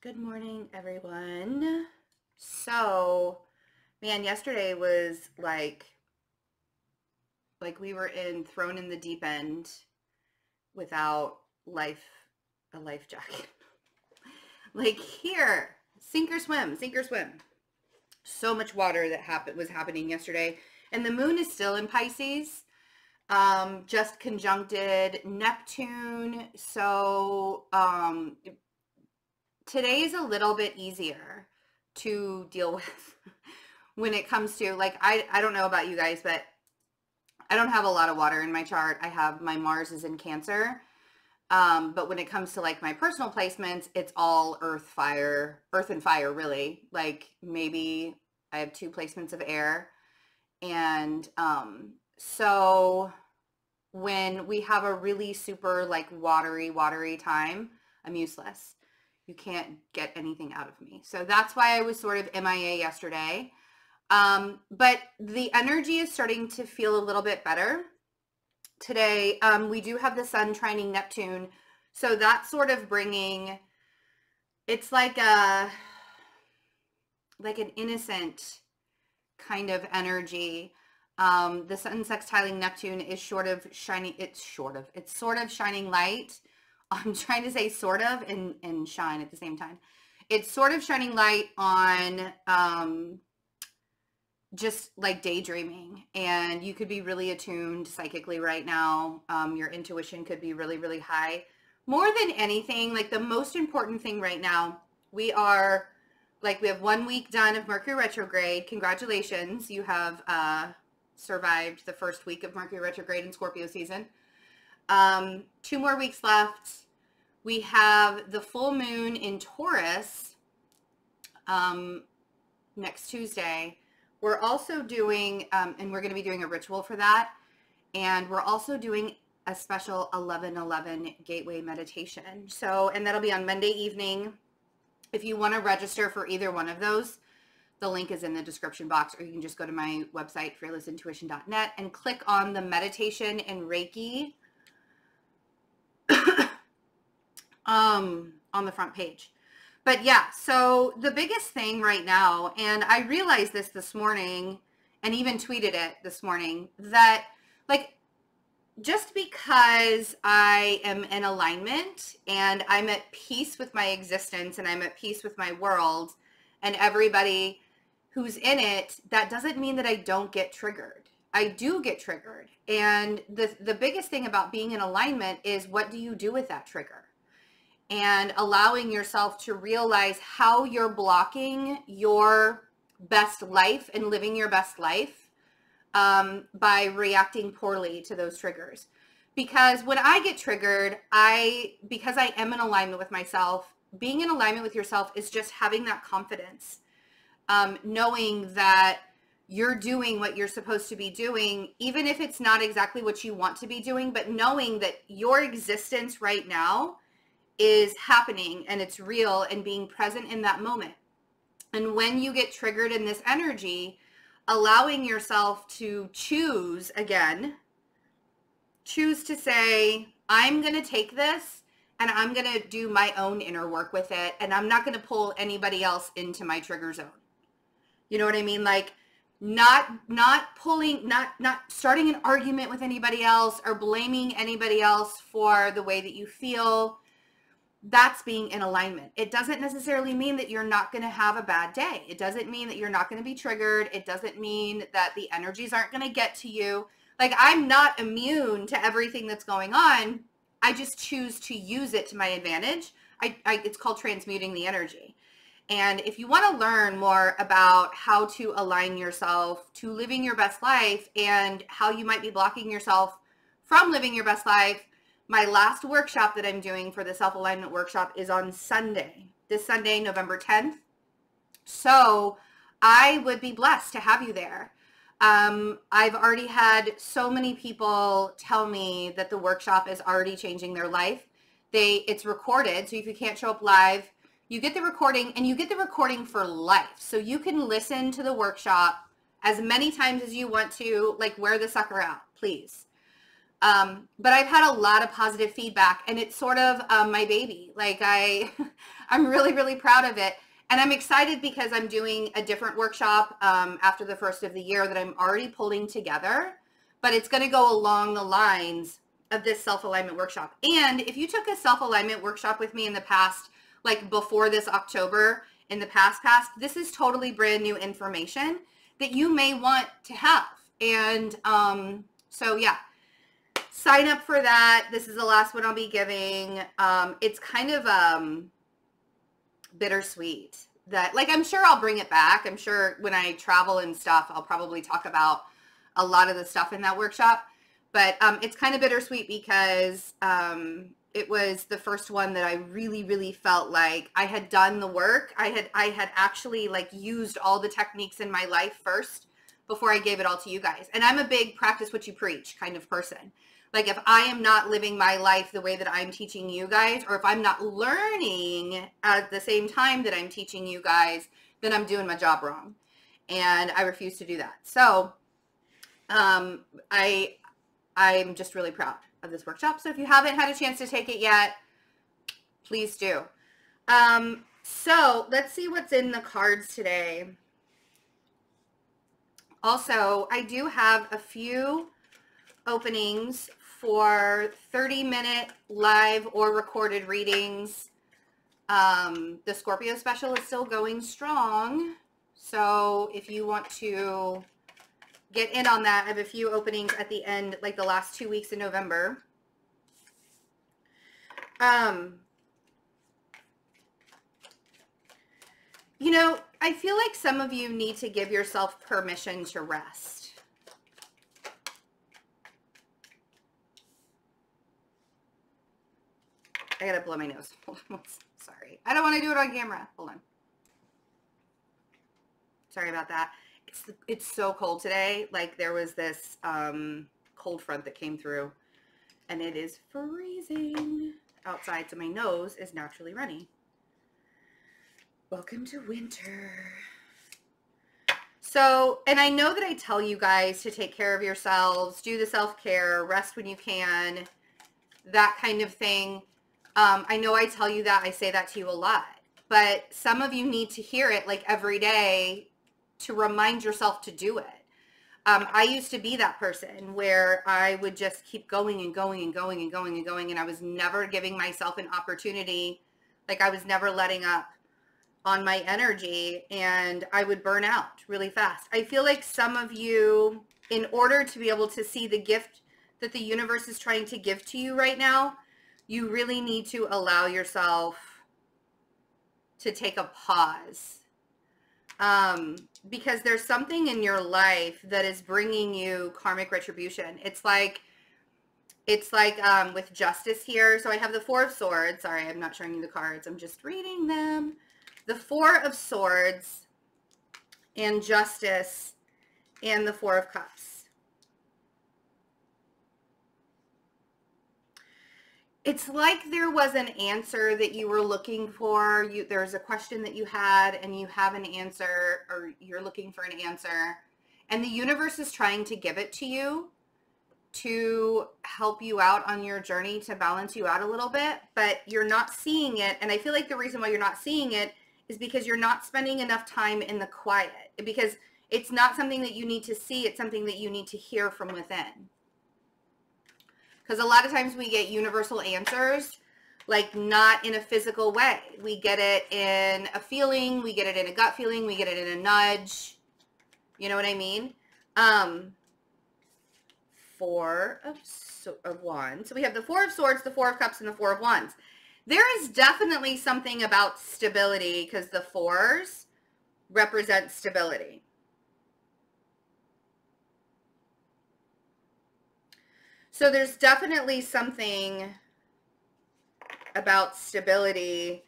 Good morning, everyone. So, man, yesterday was like we were thrown in the deep end without a life jacket. Like here, sink or swim, sink or swim. So much water that was happening yesterday, and the moon is still in Pisces. Just conjuncted Neptune. So, today is a little bit easier to deal with when it comes to, like, I don't know about you guys, but I don't have a lot of water in my chart. I have my Mars is in Cancer. But when it comes to like my personal placements, it's all earth and fire, really. Like maybe I have 2 placements of air. And so when we have a really super like watery time, I'm useless. You can't get anything out of me. So that's why I was sort of MIA yesterday. But the energy is starting to feel a little bit better today. We do have the sun trining Neptune. So that's sort of bringing, it's like an innocent kind of energy. The sun sextiling Neptune is sort of shining light. I'm trying to say sort of and shine at the same time. It's sort of shining light on just like daydreaming, and you could be really attuned psychically right now. Your intuition could be really, really high. More than anything, like the most important thing right now, we have 1 week done of Mercury retrograde. Congratulations. You have survived the first week of Mercury retrograde in Scorpio season. 2 more weeks left. We have the full moon in Taurus next Tuesday. We're also doing, and we're going to be doing a ritual for that. And we're also doing a special 11/11 gateway meditation. So, and that'll be on Monday evening. If you want to register for either one of those, the link is in the description box, or you can just go to my website, fearlessintuition.net, and click on the meditation and Reiki on the front page. But yeah, so the biggest thing right now, and I realized this morning and even tweeted it this morning, that like just because I am in alignment and I'm at peace with my existence and I'm at peace with my world and everybody who's in it, that doesn't mean that I don't get triggered. I do get triggered. And the biggest thing about being in alignment is, what do you do with that trigger? And allowing yourself to realize how you're blocking your best life and living your best life by reacting poorly to those triggers. Because when I get triggered, because I am in alignment with myself, being in alignment with yourself is just having that confidence, knowing that you're doing what you're supposed to be doing, even if it's not exactly what you want to be doing, but knowing that your existence right now is happening and it's real, and being present in that moment. And when you get triggered in this energy, allowing yourself to choose to say, I'm going to take this and I'm going to do my own inner work with it. And I'm not going to pull anybody else into my trigger zone. You know what I mean? Like not starting an argument with anybody else or blaming anybody else for the way that you feel. That's being in alignment. It doesn't necessarily mean that you're not going to have a bad day. It doesn't mean that you're not going to be triggered. It doesn't mean that the energies aren't going to get to you. Like, I'm not immune to everything that's going on. I just choose to use it to my advantage. It's called transmuting the energy. And if you want to learn more about how to align yourself to living your best life and how you might be blocking yourself from living your best life, my last workshop that I'm doing for the self-alignment workshop is on Sunday, this Sunday, November 10th. So I would be blessed to have you there. I've already had so many people tell me that the workshop is already changing their life. It's recorded, so if you can't show up live, you get the recording, and you get the recording for life. So you can listen to the workshop as many times as you want to, like, wear the sucker out, please. But I've had a lot of positive feedback, and it's sort of my baby. Like I'm really, really proud of it. And I'm excited because I'm doing a different workshop after the first of the year that I'm already pulling together, but it's going to go along the lines of this self-alignment workshop. And if you took a self-alignment workshop with me in the past, like before this October, in the past, this is totally brand new information that you may want to have. And so yeah, sign up for that. This is the last one I'll be giving. It's kind of bittersweet that, like, I'm sure I'll bring it back. I'm sure when I travel and stuff, I'll probably talk about a lot of the stuff in that workshop. But it's kind of bittersweet because it was the first one that I really, really felt like I had done the work. I had actually like used all the techniques in my life first before I gave it all to you guys. And I'm a big practice what you preach kind of person. Like if I am not living my life the way that I'm teaching you guys, or if I'm not learning at the same time that I'm teaching you guys, then I'm doing my job wrong. And I refuse to do that. So I'm just really proud of this workshop. So if you haven't had a chance to take it yet, please do. So let's see what's in the cards today. Also, I do have a few openings for 30-minute live or recorded readings. The Scorpio special is still going strong. So if you want to get in on that, I have a few openings at the end, like the last 2 weeks in November. You know, I feel like some of you need to give yourself permission to rest. I gotta blow my nose. Sorry. I don't want to do it on camera. Hold on. Sorry about that. It's so cold today. Like there was this cold front that came through and it is freezing outside. So my nose is naturally runny. Welcome to winter. So, and I know that I tell you guys to take care of yourselves, do the self-care, rest when you can, that kind of thing. I know I tell you that, I say that to you a lot, but some of you need to hear it like every day to remind yourself to do it. I used to be that person where I would just keep going and going and going and going and going, and I was never giving myself an opportunity. Like I was never letting up on my energy, and I would burn out really fast. I feel like some of you, in order to be able to see the gift that the universe is trying to give to you right now, you really need to allow yourself to take a pause. Because there's something in your life that is bringing you karmic retribution. It's like with justice here. So I have the Four of Swords. Sorry, I'm not showing you the cards. I'm just reading them. The Four of Swords and Justice and the Four of Cups. It's like there was an answer that you were looking for. There's a question that you had and you have an answer, or you're looking for an answer, and the universe is trying to give it to you to help you out on your journey, to balance you out a little bit, but you're not seeing it. And I feel like the reason why you're not seeing it is because you're not spending enough time in the quiet, because it's not something that you need to see. It's something that you need to hear from within. Because a lot of times we get universal answers, like not in a physical way. We get it in a feeling, we get it in a gut feeling, we get it in a nudge. You know what I mean? Four of Wands. So we have the Four of Swords, the Four of Cups, and the Four of Wands. There is definitely something about stability, because the fours represent stability. So there's definitely something about stability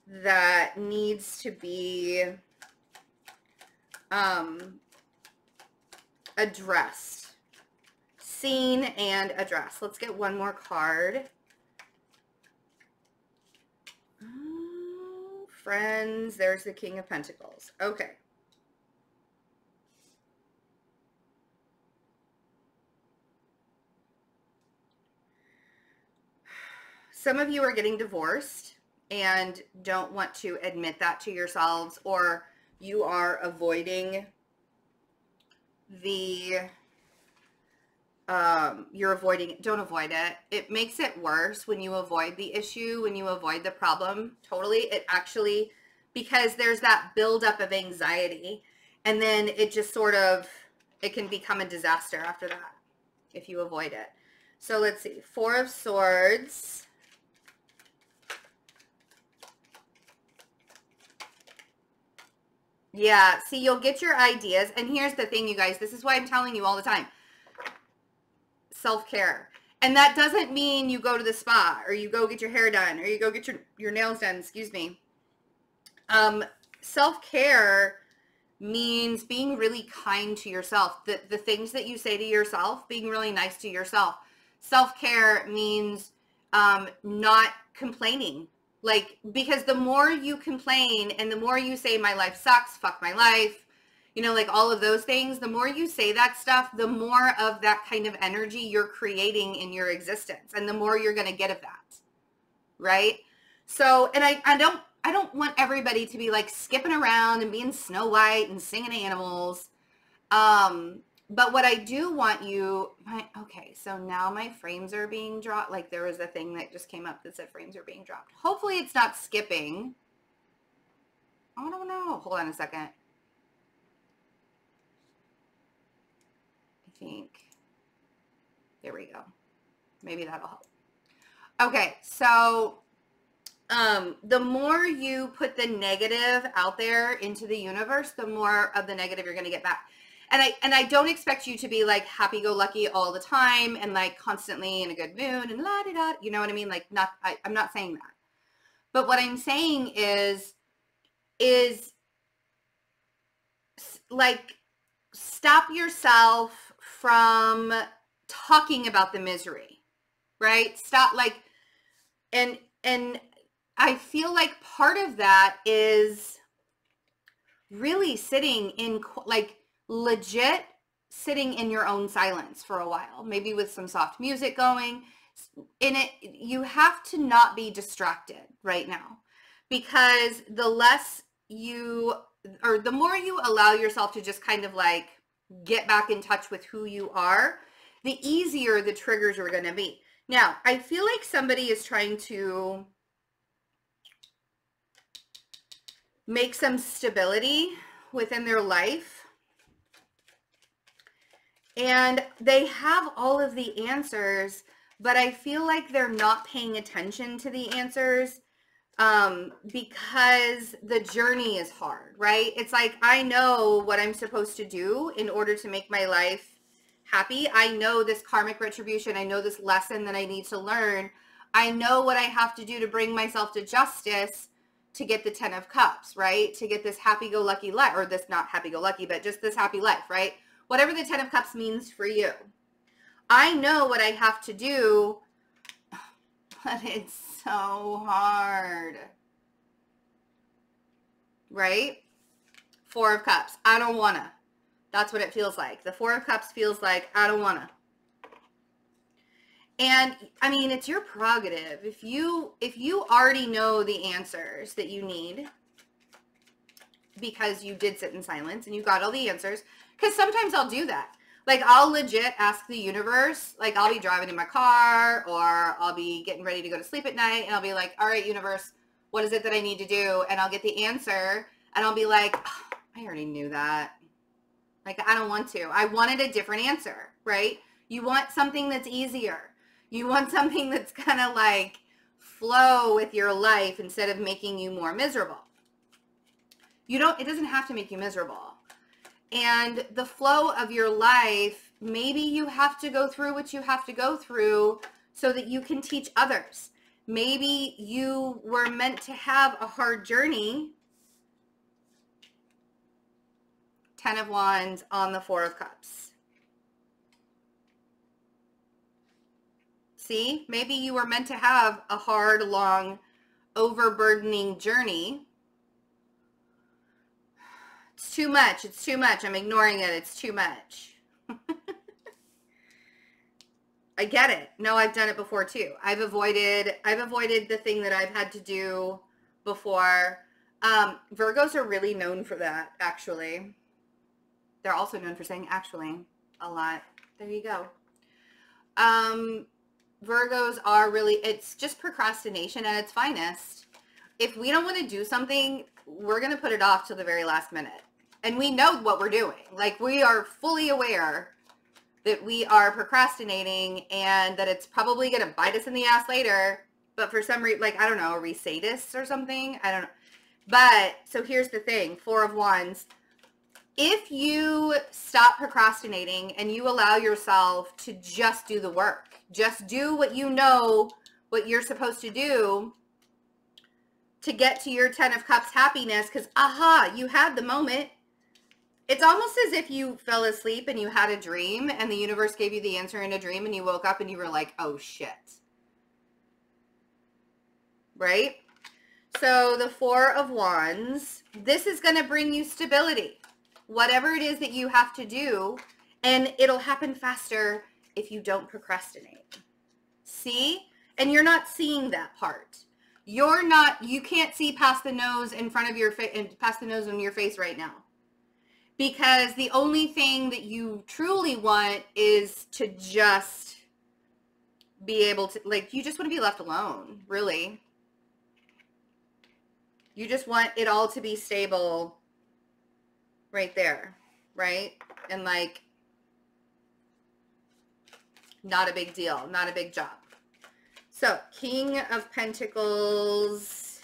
that needs to be addressed, seen and addressed. Let's get one more card. Oh, friends, there's the King of Pentacles. Okay. some of you are getting divorced and don't want to admit that to yourselves, or you are avoiding the, you're avoiding it. Don't avoid it. It makes it worse when you avoid the issue, when you avoid the problem. Totally. It actually, because there's that buildup of anxiety, and then it just sort of, it can become a disaster after that if you avoid it. So let's see. 4 of Swords. Yeah, see, you'll get your ideas. And here's the thing, you guys. This is why I'm telling you all the time. Self-care. And that doesn't mean you go to the spa, or you go get your hair done, or you go get your nails done, excuse me. Self-care means being really kind to yourself. The things that you say to yourself, being really nice to yourself. Self-care means not complaining. Like, because the more you complain and the more you say my life sucks, fuck my life, you know, like all of those things, the more you say that stuff, the more of that kind of energy you're creating in your existence, and the more you're going to get of that. Right? So, and I don't want everybody to be like skipping around and being Snow White and singing animals. But what I do want you, okay, so now my frames are being dropped. Like, there was a thing that just came up that said frames are being dropped. Hopefully it's not skipping. I don't know. Hold on a second. I think, there we go. Maybe that'll help. Okay, so the more you put the negative out there into the universe, the more of the negative you're going to get back. And I don't expect you to be like happy-go-lucky all the time and like constantly in a good mood and la-di-da, you know what I mean? Like, I'm not saying that. But what I'm saying is like, stop yourself from talking about the misery, right? Stop, like, and I feel like part of that is really sitting in, like, legit sitting in your own silence for a while, maybe with some soft music going in it. You have to not be distracted right now, because the less you, or the more you allow yourself to just kind of like get back in touch with who you are, the easier the triggers are going to be. Now, I feel like somebody is trying to make some stability within their life, and they have all of the answers, but I feel like they're not paying attention to the answers because the journey is hard, right? It's like, I know what I'm supposed to do in order to make my life happy. I know this karmic retribution. I know this lesson that I need to learn. I know what I have to do to bring myself to justice to get the 10 of Cups, right? To get this happy-go-lucky life, or this, not happy-go-lucky, but just this happy life, right? Whatever the 10 of Cups means for you. I know what I have to do, but it's so hard, right? 4 of Cups. I don't wanna. That's what it feels like. The 4 of Cups feels like, I don't wanna. And I mean, it's your prerogative. If you already know the answers that you need, because you did sit in silence and you got all the answers, because sometimes I'll do that. Like, I'll legit ask the universe, like, I'll be driving in my car, or I'll be getting ready to go to sleep at night, and I'll be like, all right, universe, what is it that I need to do? And I'll get the answer, and I'll be like, oh, I already knew that. Like, I don't want to. I wanted a different answer, right? You want something that's easier. You want something that's gonna, like, flow with your life instead of making you more miserable. It doesn't have to make you miserable. And the flow of your life, maybe you have to go through what you have to go through so that you can teach others. Maybe you were meant to have a hard journey. 10 of Wands on the 4 of Cups. See, maybe you were meant to have a hard, long, overburdening journey. It's too much. It's too much. I'm ignoring it. It's too much. I get it. No, I've done it before too. I've avoided the thing that I've had to do before. Virgos are really known for that, actually. They're also known for saying actually a lot. There you go. Virgos are really, it's just procrastination at its finest. If we don't want to do something, we're going to put it off till the very last minute. And we know what we're doing. Like, we are fully aware that we are procrastinating and that it's probably going to bite us in the ass later. But for some reason, like, I don't know, a sadist or something. I don't know. But, so here's the thing, 4 of Wands. If you stop procrastinating and you allow yourself to just do the work, just do what you know, what you're supposed to do to get to your 10 of Cups happiness, because, aha, you had the moment. It's almost as if you fell asleep and you had a dream and the universe gave you the answer in a dream and you woke up and you were like, oh, shit. Right? So the 4 of Wands, this is going to bring you stability. Whatever it is that you have to do, and it'll happen faster if you don't procrastinate. See? And you're not seeing that part. You can't see past the nose in front of your face, and past the nose on your face right now. Because the only thing that you truly want is to just be able to, like, you just want to be left alone, really. You just want it all to be stable right there, right? And like, not a big deal, not a big job. So, King of Pentacles.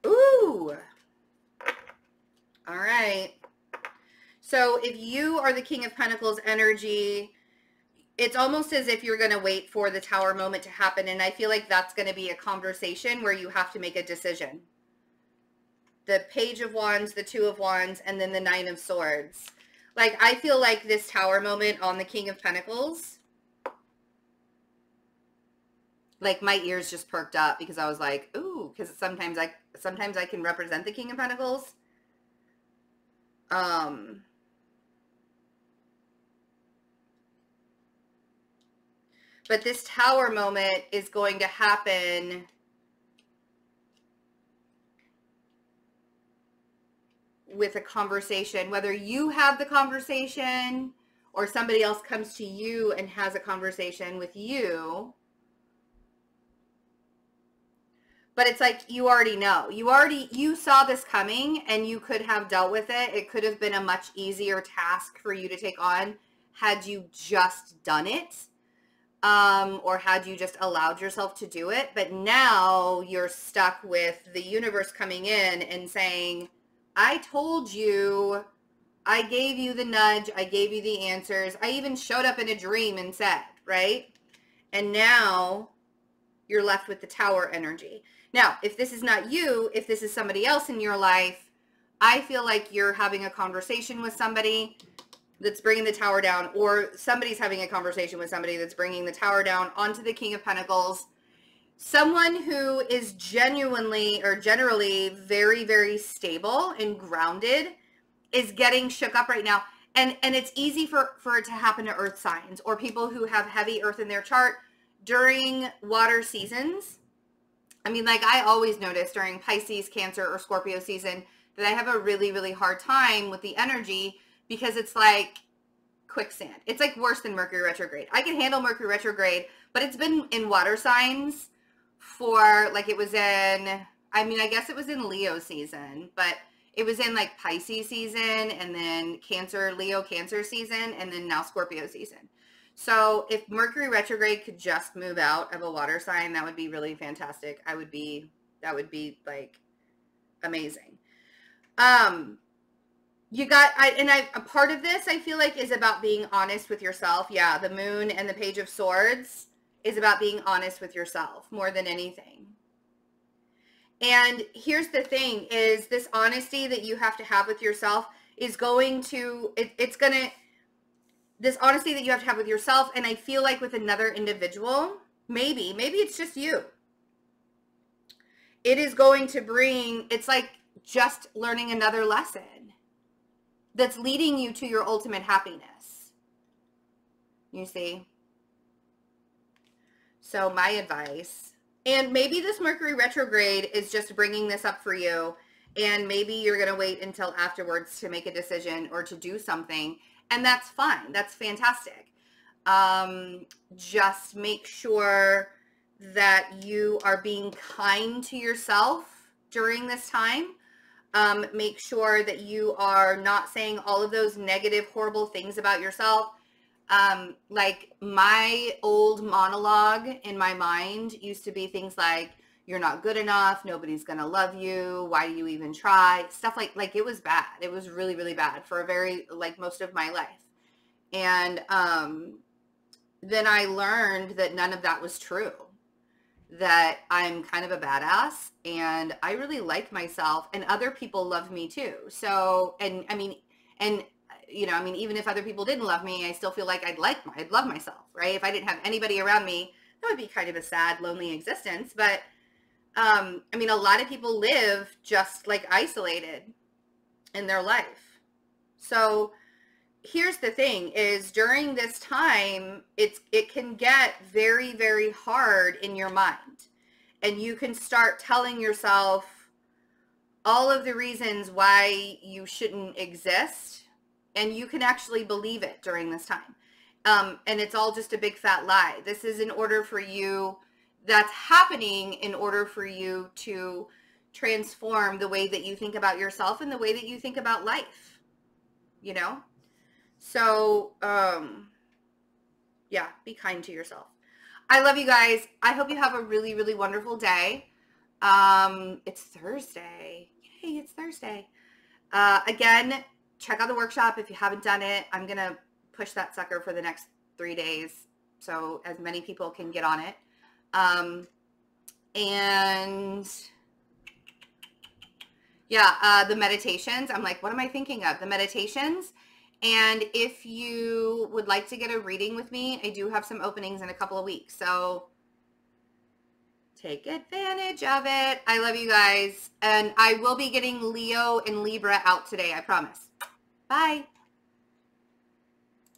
Ooh. All right. So, if you are the King of Pentacles energy, it's almost as if you're going to wait for the Tower moment to happen. And I feel like that's going to be a conversation where you have to make a decision. The Page of Wands, the 2 of Wands, and then the 9 of Swords. Like, I feel like this Tower moment on the King of Pentacles, like, my ears just perked up because I was like, ooh, because sometimes I can represent the King of Pentacles. But this Tower moment is going to happen with a conversation, whether you have the conversation or somebody else comes to you and has a conversation with you. But it's like, you already know. You saw this coming and you could have dealt with it. It could have been a much easier task for you to take on had you just done it. Or had you just allowed yourself to do it. But now you're stuck with the universe coming in and saying, I told you, I gave you the nudge, I gave you the answers. I even showed up in a dream and said, right? And now you're left with the Tower energy. Now, if this is not you, if this is somebody else in your life, I feel like you're having a conversation with somebody that's bringing the Tower down, or somebody's having a conversation with somebody that's bringing the Tower down onto the King of Pentacles. Someone who is genuinely or generally very, very stable and grounded is getting shook up right now. And it's easy for it to happen to earth signs or people who have heavy earth in their chart during water seasons. I mean, like, I always notice during Pisces, Cancer, or Scorpio season that I have a really, really hard time with the energy because it's like quicksand. It's like worse than Mercury retrograde. I can handle Mercury retrograde, but it's been in water signs for, like, it was in, I mean, I guess it was in Leo season, but it was in like Pisces season and then Cancer, Leo, Cancer season, and then now Scorpio season. So if Mercury retrograde could just move out of a water sign, that would be really fantastic. That would be like amazing. A part of this I feel like is about being honest with yourself. Yeah, the Moon and the Page of Swords is about being honest with yourself more than anything. And here's the thing is this honesty that you have to have with yourself is going to, this honesty that you have to have with yourself, and I feel like with another individual, maybe it's just you. It is going to bring, it's like just learning another lesson that's leading you to your ultimate happiness. you see? So my advice, and maybe this Mercury retrograde is just bringing this up for you, and maybe you're going to wait until afterwards to make a decision or to do something, and that's fine. That's fantastic. Just make sure that you are being kind to yourself during this time. Make sure that you are not saying all of those negative, horrible things about yourself. Like my old monologue in my mind used to be things like, you're not good enough, nobody's gonna love you, why do you even try? Stuff like it was bad. It was really, really bad for a very, like, most of my life. And then I learned that none of that was true, that I'm kind of a badass and I really like myself and other people love me too. So, and I mean, and you know, I mean, even if other people didn't love me, I still feel like I'd love myself, right? If I didn't have anybody around me, that would be kind of a sad, lonely existence. But, I mean, a lot of people live just like isolated in their life. So here's the thing is during this time, it can get very, very hard in your mind, and you can start telling yourself all of the reasons why you shouldn't exist. And you can actually believe it during this time. And it's all just a big fat lie. This is in order for you, that's happening in order for you to transform the way that you think about yourself and the way that you think about life, you know? So, yeah, be kind to yourself. I love you guys. I hope you have a really, really wonderful day. It's Thursday. Yay, it's Thursday. Again, check out the workshop if you haven't done it. I'm going to push that sucker for the next 3 days so as many people can get on it. And yeah, the meditations, I'm like, what am I thinking of? The meditations. And if you would like to get a reading with me, I do have some openings in a couple of weeks. So take advantage of it. I love you guys. And I will be getting Leo and Libra out today, I promise. Bye.